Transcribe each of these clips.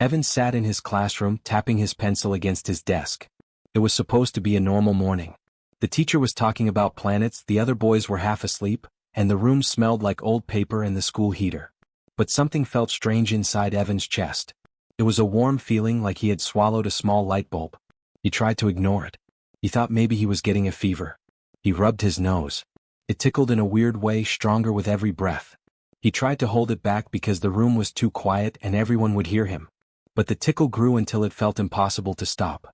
Evan sat in his classroom tapping his pencil against his desk. It was supposed to be a normal morning. The teacher was talking about planets, the other boys were half asleep, and the room smelled like old paper and the school heater. But something felt strange inside Evan's chest. It was a warm feeling like he had swallowed a small light bulb. He tried to ignore it. He thought maybe he was getting a fever. He rubbed his nose. It tickled in a weird way, stronger with every breath. He tried to hold it back because the room was too quiet and everyone would hear him. But the tickle grew until it felt impossible to stop.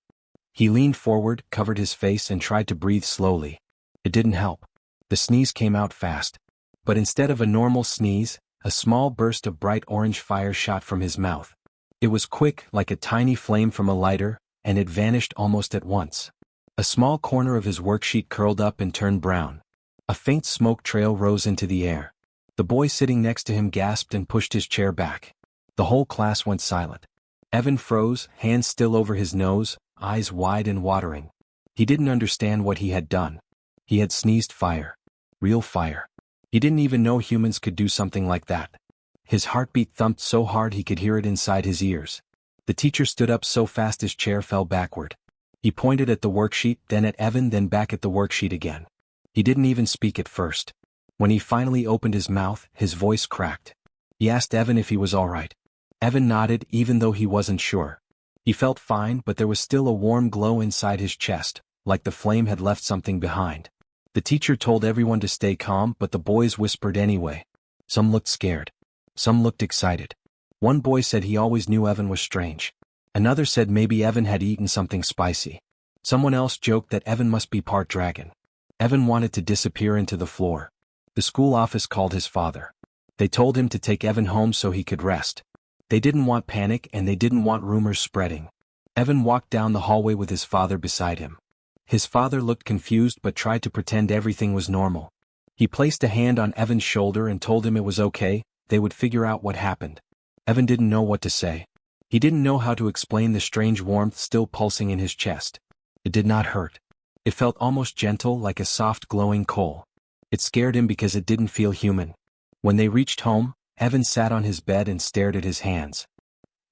He leaned forward, covered his face, and tried to breathe slowly. It didn't help. The sneeze came out fast. But instead of a normal sneeze, a small burst of bright orange fire shot from his mouth. It was quick, like a tiny flame from a lighter, and it vanished almost at once. A small corner of his worksheet curled up and turned brown. A faint smoke trail rose into the air. The boy sitting next to him gasped and pushed his chair back. The whole class went silent. Evan froze, hands still over his nose, eyes wide and watering. He didn't understand what he had done. He had sneezed fire. Real fire. He didn't even know humans could do something like that. His heartbeat thumped so hard he could hear it inside his ears. The teacher stood up so fast his chair fell backward. He pointed at the worksheet, then at Evan, then back at the worksheet again. He didn't even speak at first. When he finally opened his mouth, his voice cracked. He asked Evan if he was all right. Evan nodded, even though he wasn't sure. He felt fine, but there was still a warm glow inside his chest, like the flame had left something behind. The teacher told everyone to stay calm, but the boys whispered anyway. Some looked scared. Some looked excited. One boy said he always knew Evan was strange. Another said maybe Evan had eaten something spicy. Someone else joked that Evan must be part dragon. Evan wanted to disappear into the floor. The school office called his father. They told him to take Evan home so he could rest. They didn't want panic and they didn't want rumors spreading. Evan walked down the hallway with his father beside him. His father looked confused but tried to pretend everything was normal. He placed a hand on Evan's shoulder and told him it was okay, they would figure out what happened. Evan didn't know what to say. He didn't know how to explain the strange warmth still pulsing in his chest. It did not hurt. It felt almost gentle, like a soft glowing coal. It scared him because it didn't feel human. When they reached home, Evan sat on his bed and stared at his hands.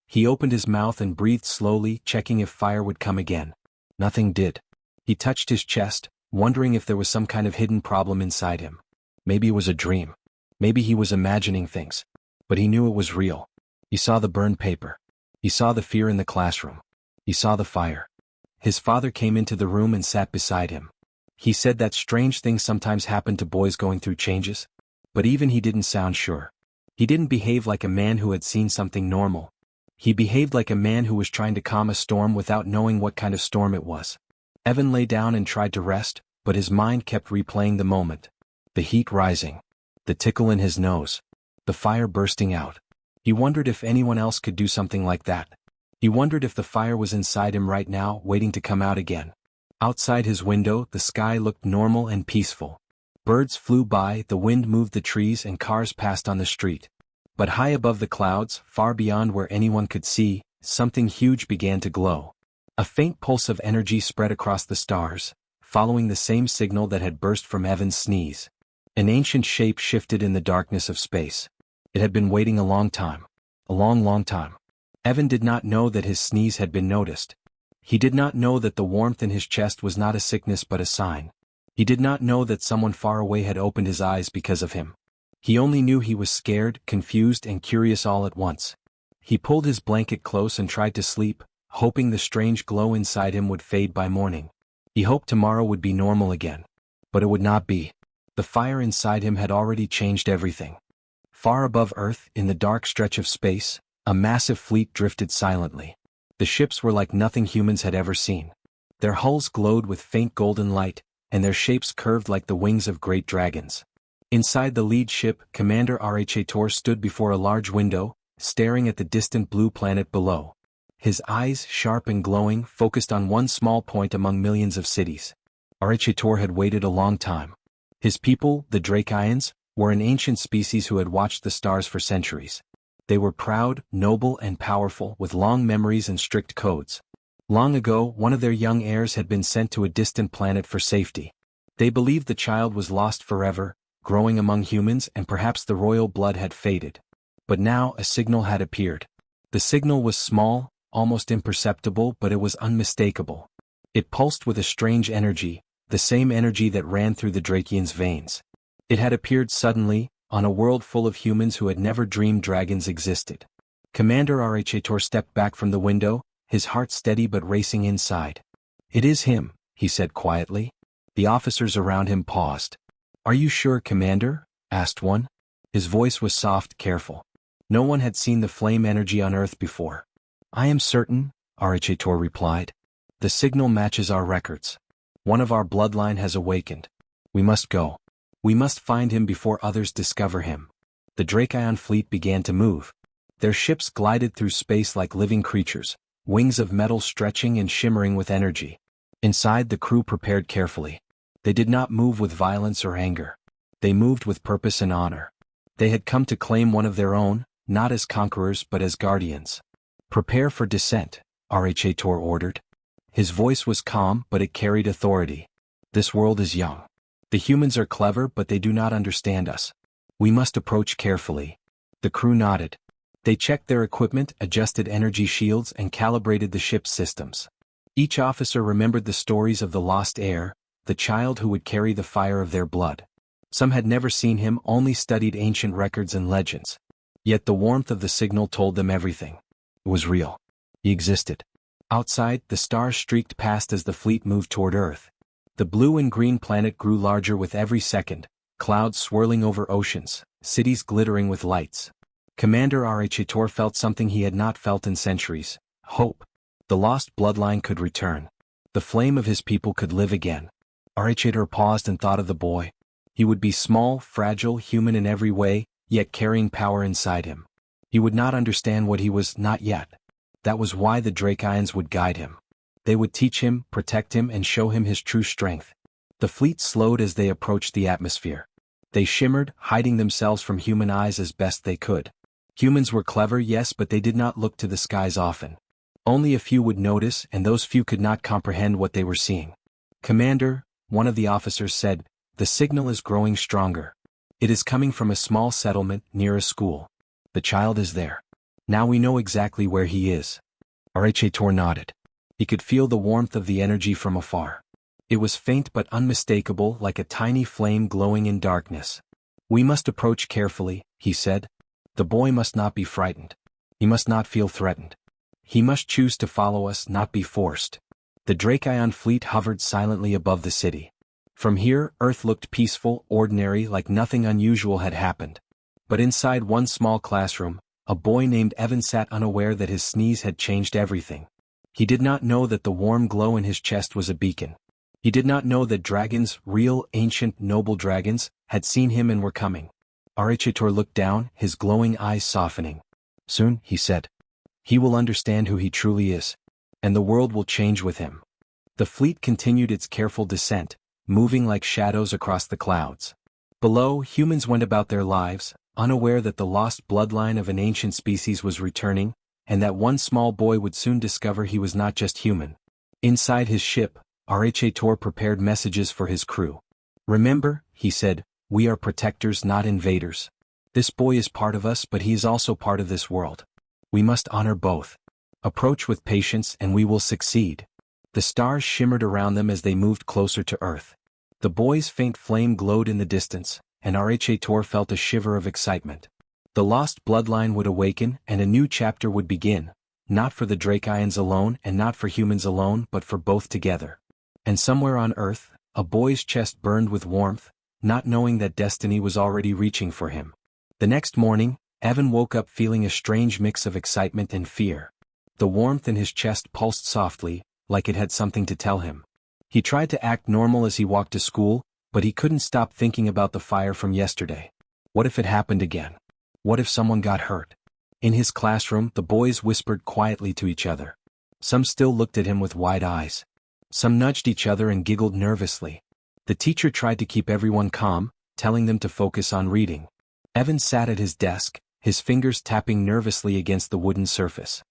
He opened his mouth and breathed slowly, checking if fire would come again. Nothing did. He touched his chest, wondering if there was some kind of hidden problem inside him. Maybe it was a dream. Maybe he was imagining things. But he knew it was real. He saw the burned paper. He saw the fear in the classroom. He saw the fire. His father came into the room and sat beside him. He said that strange things sometimes happen to boys going through changes. But even he didn't sound sure. He didn't behave like a man who had seen something normal. He behaved like a man who was trying to calm a storm without knowing what kind of storm it was. Evan lay down and tried to rest, but his mind kept replaying the moment. The heat rising. The tickle in his nose. The fire bursting out. He wondered if anyone else could do something like that. He wondered if the fire was inside him right now, waiting to come out again. Outside his window, the sky looked normal and peaceful. Birds flew by, the wind moved the trees, and cars passed on the street. But high above the clouds, far beyond where anyone could see, something huge began to glow. A faint pulse of energy spread across the stars, following the same signal that had burst from Evan's sneeze. An ancient shape shifted in the darkness of space. It had been waiting a long time. A long, long time. Evan did not know that his sneeze had been noticed. He did not know that the warmth in his chest was not a sickness but a sign. He did not know that someone far away had opened his eyes because of him. He only knew he was scared, confused, and curious all at once. He pulled his blanket close and tried to sleep, hoping the strange glow inside him would fade by morning. He hoped tomorrow would be normal again. But it would not be. The fire inside him had already changed everything. Far above Earth, in the dark stretch of space, a massive fleet drifted silently. The ships were like nothing humans had ever seen. Their hulls glowed with faint golden light, and their shapes curved like the wings of great dragons. Inside the lead ship, Commander RHA stood before a large window, staring at the distant blue planet below. His eyes, sharp and glowing, focused on one small point among millions of cities. RHA had waited a long time. His people, the Drakians, were an ancient species who had watched the stars for centuries. They were proud, noble, and powerful, with long memories and strict codes. Long ago, one of their young heirs had been sent to a distant planet for safety. They believed the child was lost forever, growing among humans, and perhaps the royal blood had faded. But now a signal had appeared. The signal was small, almost imperceptible, but it was unmistakable. It pulsed with a strange energy, the same energy that ran through the Drakian's veins. It had appeared suddenly, on a world full of humans who had never dreamed dragons existed. Commander Rhator stepped back from the window, his heart steady but racing inside. "It is him," he said quietly. The officers around him paused. "Are you sure, Commander?" asked one. His voice was soft, careful. No one had seen the flame energy on Earth before. "I am certain," Rhator replied. "The signal matches our records. One of our bloodline has awakened. We must go. We must find him before others discover him." The Drakion fleet began to move. Their ships glided through space like living creatures, wings of metal stretching and shimmering with energy. Inside, the crew prepared carefully. They did not move with violence or anger. They moved with purpose and honor. They had come to claim one of their own, not as conquerors but as guardians. "Prepare for descent," Rhator ordered. His voice was calm, but it carried authority. "This world is young. The humans are clever, but they do not understand us. We must approach carefully." The crew nodded. They checked their equipment, adjusted energy shields, and calibrated the ship's systems. Each officer remembered the stories of the lost heir, the child who would carry the fire of their blood. Some had never seen him, only studied ancient records and legends. Yet the warmth of the signal told them everything. It was real. He existed. Outside, the stars streaked past as the fleet moved toward Earth. The blue and green planet grew larger with every second, clouds swirling over oceans, cities glittering with lights. Commander Rhator felt something he had not felt in centuries: hope. The lost bloodline could return. The flame of his people could live again. Rhator paused and thought of the boy. He would be small, fragile, human in every way, yet carrying power inside him. He would not understand what he was, not yet. That was why the Drakions would guide him. They would teach him, protect him, and show him his true strength. The fleet slowed as they approached the atmosphere. They shimmered, hiding themselves from human eyes as best they could. Humans were clever, yes, but they did not look to the skies often. Only a few would notice, and those few could not comprehend what they were seeing. "Commander," one of the officers said, "the signal is growing stronger. It is coming from a small settlement near a school. The child is there. Now we know exactly where he is." Rhator nodded. He could feel the warmth of the energy from afar. It was faint but unmistakable, like a tiny flame glowing in darkness. "We must approach carefully," he said. "The boy must not be frightened. He must not feel threatened. He must choose to follow us, not be forced." The Drakion fleet hovered silently above the city. From here, Earth looked peaceful, ordinary, like nothing unusual had happened. But inside one small classroom, a boy named Evan sat unaware that his sneeze had changed everything. He did not know that the warm glow in his chest was a beacon. He did not know that dragons, real, ancient, noble dragons, had seen him and were coming. Rhator looked down, his glowing eyes softening. "Soon," he said, "he will understand who he truly is. And the world will change with him." The fleet continued its careful descent, moving like shadows across the clouds. Below, humans went about their lives, unaware that the lost bloodline of an ancient species was returning, and that one small boy would soon discover he was not just human. Inside his ship, Rhator prepared messages for his crew. "Remember," he said, "we are protectors, not invaders. This boy is part of us, but he is also part of this world. We must honor both. Approach with patience and we will succeed." The stars shimmered around them as they moved closer to Earth. The boy's faint flame glowed in the distance, and Rhator felt a shiver of excitement. The lost bloodline would awaken, and a new chapter would begin, not for the Drakions alone and not for humans alone, but for both together. And somewhere on Earth, a boy's chest burned with warmth, not knowing that destiny was already reaching for him. The next morning, Evan woke up feeling a strange mix of excitement and fear. The warmth in his chest pulsed softly, like it had something to tell him. He tried to act normal as he walked to school, but he couldn't stop thinking about the fire from yesterday. What if it happened again? What if someone got hurt? In his classroom, the boys whispered quietly to each other. Some still looked at him with wide eyes. Some nudged each other and giggled nervously. The teacher tried to keep everyone calm, telling them to focus on reading. Evan sat at his desk, his fingers tapping nervously against the wooden surface.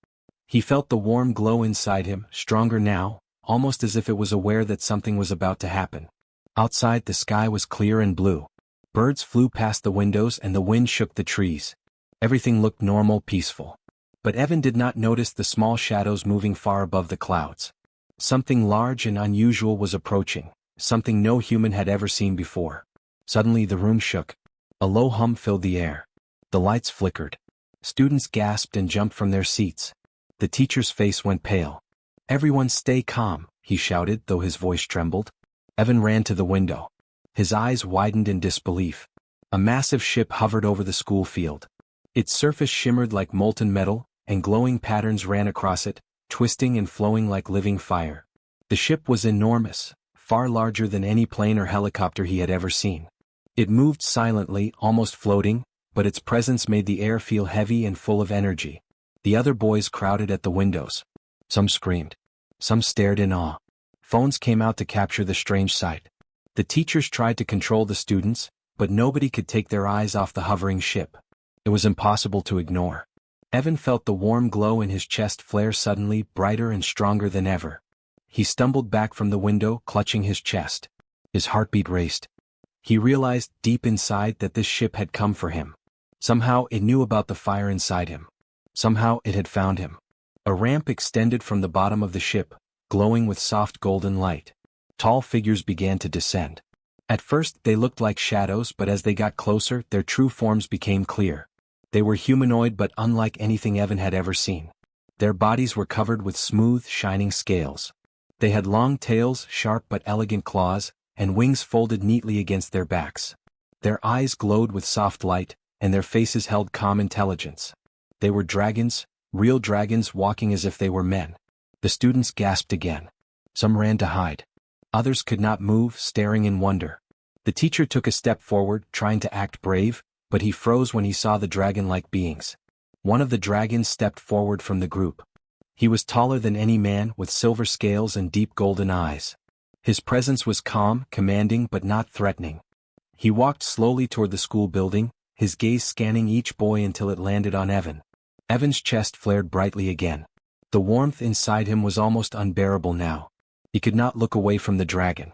He felt the warm glow inside him, stronger now, almost as if it was aware that something was about to happen. Outside, the sky was clear and blue. Birds flew past the windows and the wind shook the trees. Everything looked normal, peaceful. But Evan did not notice the small shadows moving far above the clouds. Something large and unusual was approaching, something no human had ever seen before. Suddenly the room shook. A low hum filled the air. The lights flickered. Students gasped and jumped from their seats. The teacher's face went pale. "Everyone stay calm," he shouted, though his voice trembled. Evan ran to the window. His eyes widened in disbelief. A massive ship hovered over the school field. Its surface shimmered like molten metal, and glowing patterns ran across it, twisting and flowing like living fire. The ship was enormous, far larger than any plane or helicopter he had ever seen. It moved silently, almost floating, but its presence made the air feel heavy and full of energy. The other boys crowded at the windows. Some screamed. Some stared in awe. Phones came out to capture the strange sight. The teachers tried to control the students, but nobody could take their eyes off the hovering ship. It was impossible to ignore. Evan felt the warm glow in his chest flare suddenly, brighter and stronger than ever. He stumbled back from the window, clutching his chest. His heartbeat raced. He realized deep inside that this ship had come for him. Somehow it knew about the fire inside him. Somehow it had found him. A ramp extended from the bottom of the ship, glowing with soft golden light. Tall figures began to descend. At first they looked like shadows, but as they got closer, their true forms became clear. They were humanoid but unlike anything Evan had ever seen. Their bodies were covered with smooth, shining scales. They had long tails, sharp but elegant claws, and wings folded neatly against their backs. Their eyes glowed with soft light, and their faces held calm intelligence. They were dragons, real dragons walking as if they were men. The students gasped again. Some ran to hide. Others could not move, staring in wonder. The teacher took a step forward, trying to act brave, but he froze when he saw the dragon-like beings. One of the dragons stepped forward from the group. He was taller than any man, with silver scales and deep golden eyes. His presence was calm, commanding but not threatening. He walked slowly toward the school building, his gaze scanning each boy until it landed on Evan. Evan's chest flared brightly again. The warmth inside him was almost unbearable now. He could not look away from the dragon.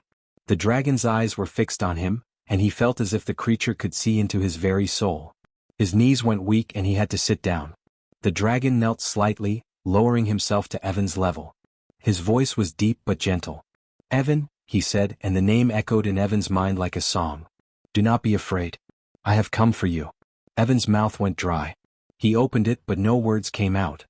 The dragon's eyes were fixed on him, and he felt as if the creature could see into his very soul. His knees went weak and he had to sit down. The dragon knelt slightly, lowering himself to Evan's level. His voice was deep but gentle. "Evan," he said, and the name echoed in Evan's mind like a song. "Do not be afraid. I have come for you." Evan's mouth went dry. He opened it but no words came out.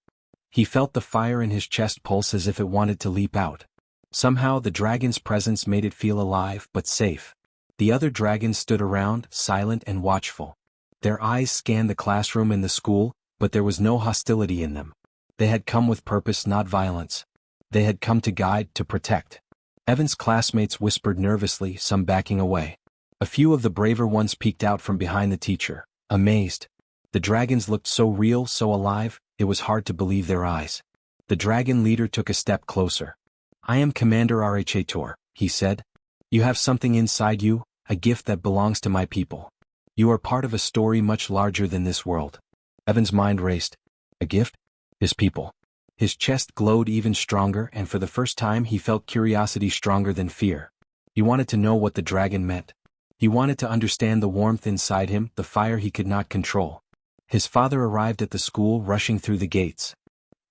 He felt the fire in his chest pulse as if it wanted to leap out. Somehow the dragon's presence made it feel alive but safe. The other dragons stood around, silent and watchful. Their eyes scanned the classroom and the school, but there was no hostility in them. They had come with purpose, not violence. They had come to guide, to protect. Evan's classmates whispered nervously, some backing away. A few of the braver ones peeked out from behind the teacher, amazed. The dragons looked so real, so alive, it was hard to believe their eyes. The dragon leader took a step closer. "I am Commander RHA, he said. "You have something inside you, a gift that belongs to my people. You are part of a story much larger than this world." Evan's mind raced. A gift? His people. His chest glowed even stronger, and for the first time he felt curiosity stronger than fear. He wanted to know what the dragon meant. He wanted to understand the warmth inside him, the fire he could not control. His father arrived at the school, rushing through the gates.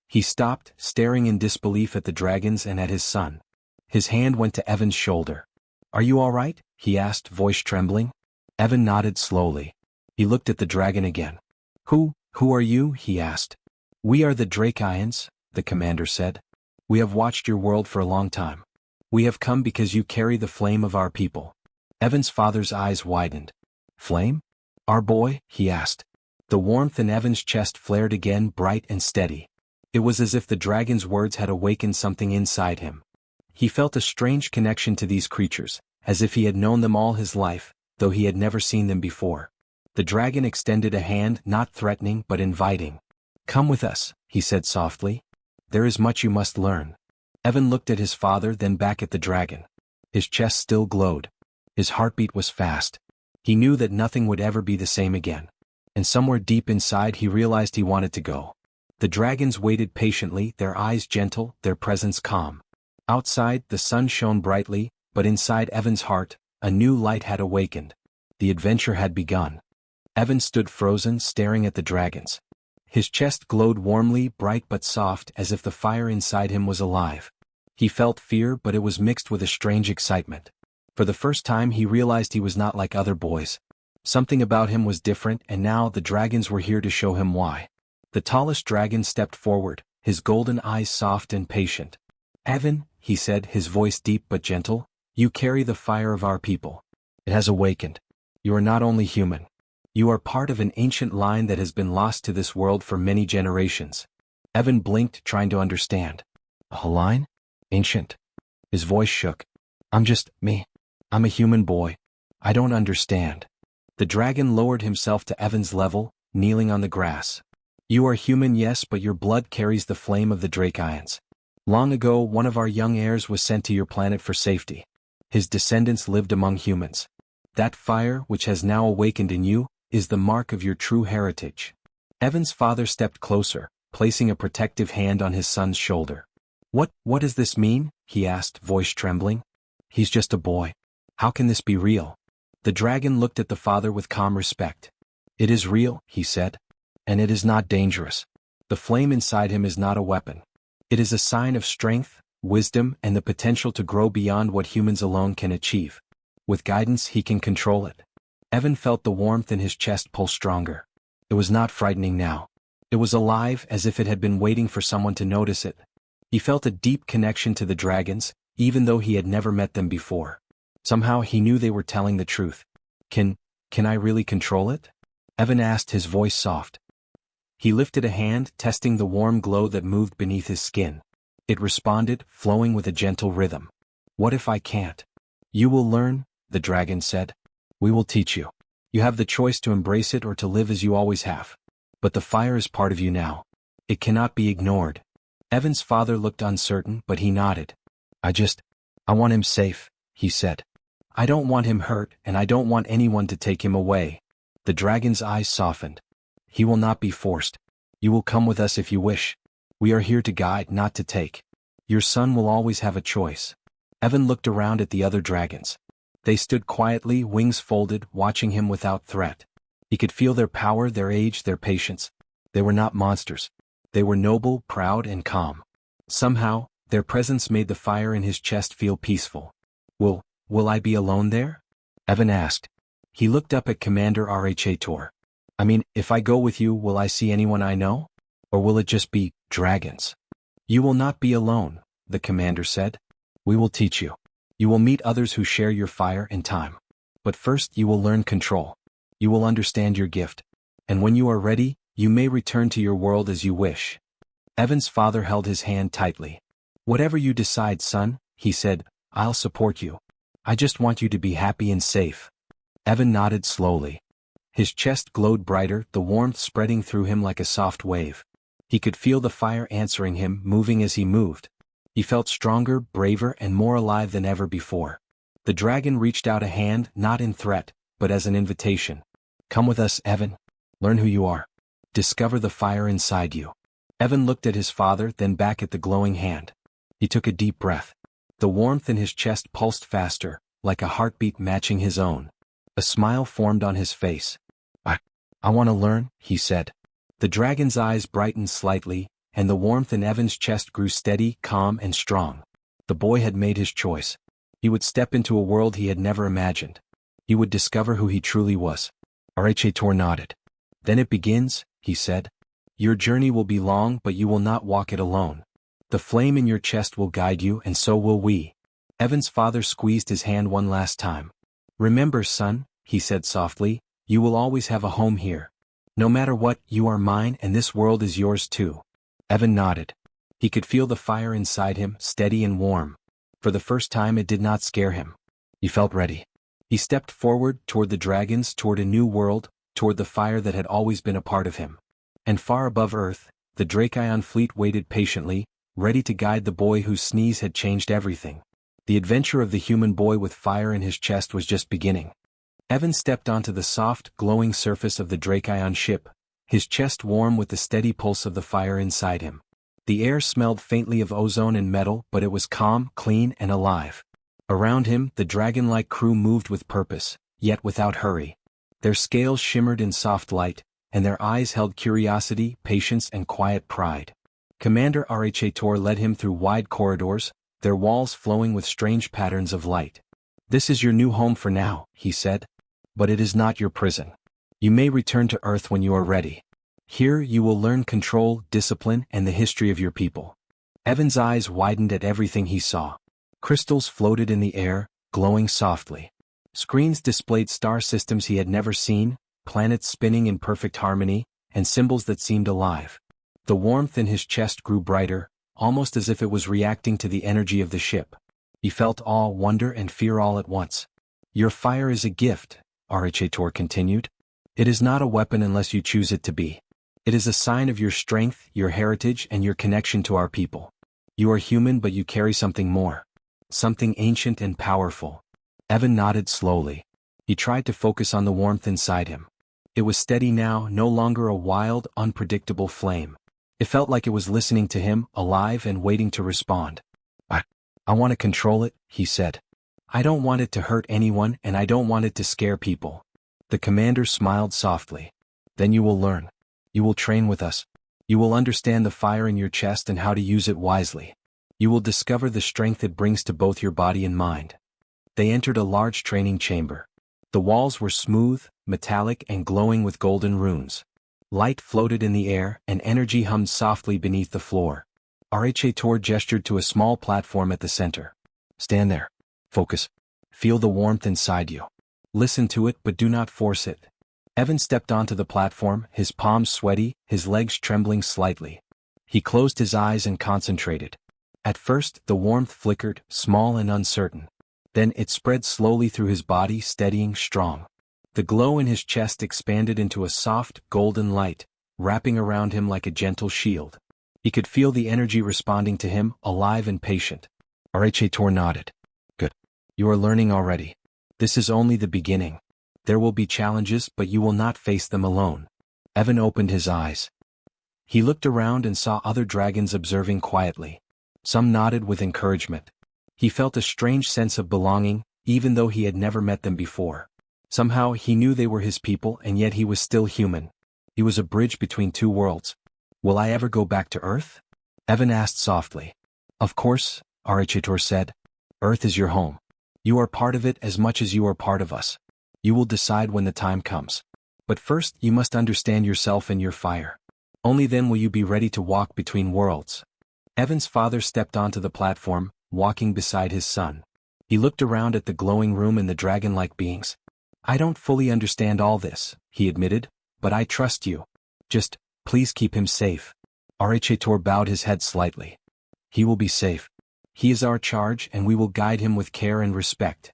He stopped, staring in disbelief at the dragons and at his son. His hand went to Evan's shoulder. "Are you all right?" he asked, voice trembling. Evan nodded slowly. He looked at the dragon again. Who are you?" he asked. "We are the DracoWars," the commander said. "We have watched your world for a long time. We have come because you carry the flame of our people." Evan's father's eyes widened. "Flame? Our boy?" he asked. The warmth in Evan's chest flared again, bright and steady. It was as if the dragon's words had awakened something inside him. He felt a strange connection to these creatures, as if he had known them all his life, though he had never seen them before. The dragon extended a hand, not threatening but inviting. "Come with us," he said softly. "There is much you must learn." Evan looked at his father, then back at the dragon. His chest still glowed. His heartbeat was fast. He knew that nothing would ever be the same again. And somewhere deep inside he realized he wanted to go. The dragons waited patiently, their eyes gentle, their presence calm. Outside, the sun shone brightly, but inside Evan's heart, a new light had awakened. The adventure had begun. Evan stood frozen, staring at the dragons. His chest glowed warmly, bright but soft, as if the fire inside him was alive. He felt fear, but it was mixed with a strange excitement. For the first time he realized he was not like other boys. Something about him was different, and now the dragons were here to show him why. The tallest dragon stepped forward, his golden eyes soft and patient. "Evan," he said, his voice deep but gentle, "you carry the fire of our people. It has awakened. You are not only human. You are part of an ancient line that has been lost to this world for many generations." Evan blinked, trying to understand. "A line? Ancient?" His voice shook. "I'm just me. I'm a human boy. I don't understand." The dragon lowered himself to Evan's level, kneeling on the grass. "You are human, yes, but your blood carries the flame of the Drakions. Long ago, one of our young heirs was sent to your planet for safety. His descendants lived among humans. That fire, which has now awakened in you, is the mark of your true heritage." Evan's father stepped closer, placing a protective hand on his son's shoulder. What does this mean?" he asked, voice trembling. "He's just a boy. How can this be real?" The dragon looked at the father with calm respect. "It is real," he said. "And it is not dangerous. The flame inside him is not a weapon. It is a sign of strength, wisdom, and the potential to grow beyond what humans alone can achieve. With guidance, he can control it." Evan felt the warmth in his chest pull stronger. It was not frightening now. It was alive, as if it had been waiting for someone to notice it. He felt a deep connection to the dragons, even though he had never met them before. Somehow he knew they were telling the truth. Can I really control it?" Evan asked, his voice soft. He lifted a hand, testing the warm glow that moved beneath his skin. It responded, flowing with a gentle rhythm. "What if I can't?" "You will learn," the dragon said. "We will teach you. You have the choice to embrace it or to live as you always have. But the fire is part of you now. It cannot be ignored." Evan's father looked uncertain, but he nodded. I want him safe," he said. "I don't want him hurt, and I don't want anyone to take him away." The dragon's eyes softened. "He will not be forced. You will come with us if you wish. We are here to guide, not to take. Your son will always have a choice." Evan looked around at the other dragons. They stood quietly, wings folded, watching him without threat. He could feel their power, their age, their patience. They were not monsters. They were noble, proud, and calm. Somehow, their presence made the fire in his chest feel peaceful. Will I be alone there?" Evan asked. He looked up at Commander RHA. "I mean, if I go with you, will I see anyone I know? Or will it just be dragons?" "You will not be alone," the commander said. "We will teach you. You will meet others who share your fire and time. But first you will learn control. You will understand your gift. And when you are ready, you may return to your world as you wish." Evan's father held his hand tightly. "Whatever you decide, son," he said, "I'll support you. I just want you to be happy and safe." Evan nodded slowly. His chest glowed brighter, the warmth spreading through him like a soft wave. He could feel the fire answering him, moving as he moved. He felt stronger, braver, and more alive than ever before. The dragon reached out a hand, not in threat, but as an invitation. "Come with us, Evan. Learn who you are. Discover the fire inside you." Evan looked at his father, then back at the glowing hand. He took a deep breath. The warmth in his chest pulsed faster, like a heartbeat matching his own. A smile formed on his face. I want to learn," he said. The dragon's eyes brightened slightly, and the warmth in Evan's chest grew steady, calm, and strong. The boy had made his choice. He would step into a world he had never imagined. He would discover who he truly was. RHA nodded. "Then it begins," he said. "Your journey will be long, but you will not walk it alone. The flame in your chest will guide you, and so will we." Evan's father squeezed his hand one last time. "Remember, son," he said softly, "you will always have a home here. No matter what, you are mine, and this world is yours too." Evan nodded. He could feel the fire inside him, steady and warm. For the first time it did not scare him. He felt ready. He stepped forward, toward the dragons, toward a new world, toward the fire that had always been a part of him. And far above Earth, the Drakion fleet waited patiently, ready to guide the boy whose sneeze had changed everything. The adventure of the human boy with fire in his chest was just beginning. Evan stepped onto the soft, glowing surface of the Drakion ship, his chest warm with the steady pulse of the fire inside him. The air smelled faintly of ozone and metal, but it was calm, clean, and alive. Around him, the dragon-like crew moved with purpose, yet without hurry. Their scales shimmered in soft light, and their eyes held curiosity, patience, and quiet pride. Commander RHA led him through wide corridors, their walls flowing with strange patterns of light. "This is your new home for now," he said. "But it is not your prison. You may return to Earth when you are ready. Here you will learn control, discipline, and the history of your people." Evan's eyes widened at everything he saw. Crystals floated in the air, glowing softly. Screens displayed star systems he had never seen, planets spinning in perfect harmony, and symbols that seemed alive. The warmth in his chest grew brighter, almost as if it was reacting to the energy of the ship. He felt awe, wonder, and fear all at once. "Your fire is a gift," RHA continued. "It is not a weapon unless you choose it to be. It is a sign of your strength, your heritage, and your connection to our people. You are human, but you carry something more. Something ancient and powerful." Evan nodded slowly. He tried to focus on the warmth inside him. It was steady now, no longer a wild, unpredictable flame. It felt like it was listening to him, alive and waiting to respond. I want to control it," he said. "I don't want it to hurt anyone, and I don't want it to scare people." The commander smiled softly. "Then you will learn. You will train with us. You will understand the fire in your chest and how to use it wisely. You will discover the strength it brings to both your body and mind." They entered a large training chamber. The walls were smooth, metallic, and glowing with golden runes. Light floated in the air, and energy hummed softly beneath the floor. RHA gestured to a small platform at the center. "Stand there. Focus. Feel the warmth inside you. Listen to it, but do not force it." Evan stepped onto the platform, his palms sweaty, his legs trembling slightly. He closed his eyes and concentrated. At first, the warmth flickered, small and uncertain. Then it spread slowly through his body, steadying, strong. The glow in his chest expanded into a soft, golden light, wrapping around him like a gentle shield. He could feel the energy responding to him, alive and patient. RHA nodded. "Good. You are learning already. This is only the beginning. There will be challenges, but you will not face them alone." Evan opened his eyes. He looked around and saw other dragons observing quietly. Some nodded with encouragement. He felt a strange sense of belonging, even though he had never met them before. Somehow he knew they were his people, and yet he was still human. He was a bridge between two worlds. "Will I ever go back to Earth?" Evan asked softly. "Of course," RHA said. "Earth is your home. You are part of it as much as you are part of us. You will decide when the time comes. But first you must understand yourself and your fire. Only then will you be ready to walk between worlds." Evan's father stepped onto the platform, walking beside his son. He looked around at the glowing room and the dragon-like beings. "I don't fully understand all this," he admitted, "but I trust you. Just, please keep him safe." RHA bowed his head slightly. "He will be safe. He is our charge, and we will guide him with care and respect.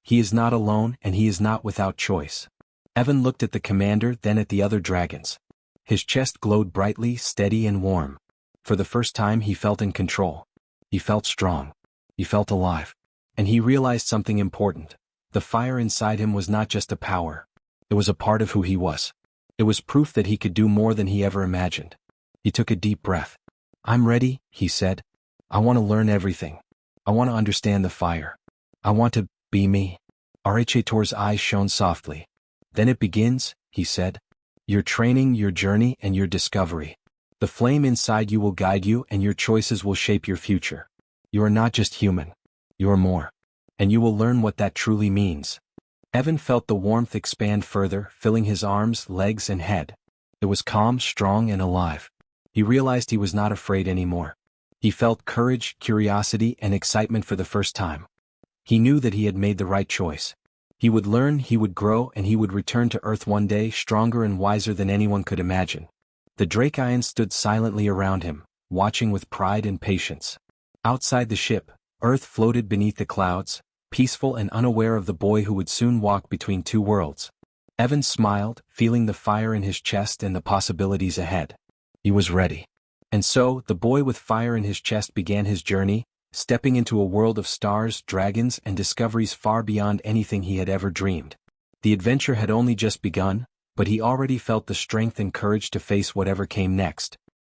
He is not alone, and he is not without choice." Evan looked at the commander, then at the other dragons. His chest glowed brightly, steady and warm. For the first time he felt in control. He felt strong. He felt alive. And he realized something important. The fire inside him was not just a power. It was a part of who he was. It was proof that he could do more than he ever imagined. He took a deep breath. "I'm ready," he said. "I want to learn everything. I want to understand the fire. I want to be me." RHA eyes shone softly. "Then it begins," he said. "Your training, your journey, and your discovery. The flame inside you will guide you, and your choices will shape your future. You are not just human. You are more. And you will learn what that truly means." Evan felt the warmth expand further, filling his arms, legs, and head. It was calm, strong, and alive. He realized he was not afraid anymore. He felt courage, curiosity, and excitement for the first time. He knew that he had made the right choice. He would learn, he would grow, and he would return to Earth one day stronger and wiser than anyone could imagine. The Drakians stood silently around him, watching with pride and patience. Outside the ship, Earth floated beneath the clouds, peaceful and unaware of the boy who would soon walk between two worlds. Evan smiled, feeling the fire in his chest and the possibilities ahead. He was ready. And so, the boy with fire in his chest began his journey, stepping into a world of stars, dragons, and discoveries far beyond anything he had ever dreamed. The adventure had only just begun, but he already felt the strength and courage to face whatever came next.